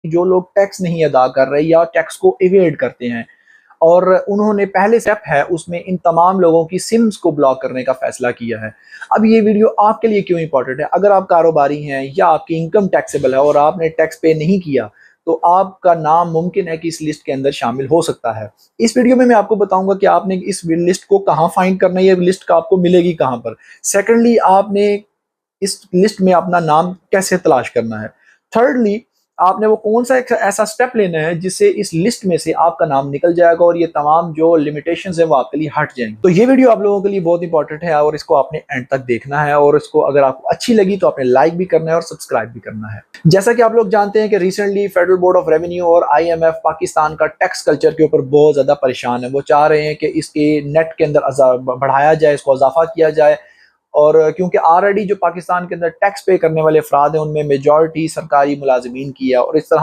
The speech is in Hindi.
जो लोग टैक्स नहीं अदा कर रहे या टैक्स को इवेड करते हैं, और उन्होंने पहले स्टेप है उसमें इन तमाम लोगों की सिम्स को ब्लॉक करने का फैसला किया है। अब ये वीडियो आपके लिए क्यों इंपॉर्टेंट है? अगर आप कारोबारी हैं या आपकी इनकम टैक्सेबल है और आपने टैक्स पे नहीं किया, तो आपका नाम मुमकिन है कि इस लिस्ट के अंदर शामिल हो सकता है। इस वीडियो में मैं आपको बताऊंगा कि आपने इस लिस्ट को कहाँ फाइंड करना है, ये लिस्ट का आपको मिलेगी कहाँ पर। सेकेंडली, आपने इस लिस्ट में अपना नाम कैसे तलाश करना है। थर्डली, आपने वो कौन सा एक ऐसा स्टेप लेना है जिससे इस लिस्ट में से आपका नाम निकल जाएगा और ये तमाम जो लिमिटेशंस है वो आपके लिए हट जाएंगे। तो ये वीडियो आप लोगों के लिए बहुत इंपॉर्टेंट है और इसको आपने एंड तक देखना है, और इसको अगर आपको अच्छी लगी तो आपने लाइक भी करना है और सब्सक्राइब भी करना है। जैसा कि आप लोग जानते हैं कि recently federal board of revenue और IMF पाकिस्तान का टैक्स कल्चर के ऊपर बहुत ज्यादा परेशान है। वो चाह रहे हैं कि इसके नेट के अंदर बढ़ाया जाए, इसको इजाफा किया जाए। और क्योंकि ऑलरेडी जो पाकिस्तान के अंदर टैक्स पे करने वाले अफराद हैं उनमें मेजॉरिटी सरकारी मुलाजमीन की है, और इस तरह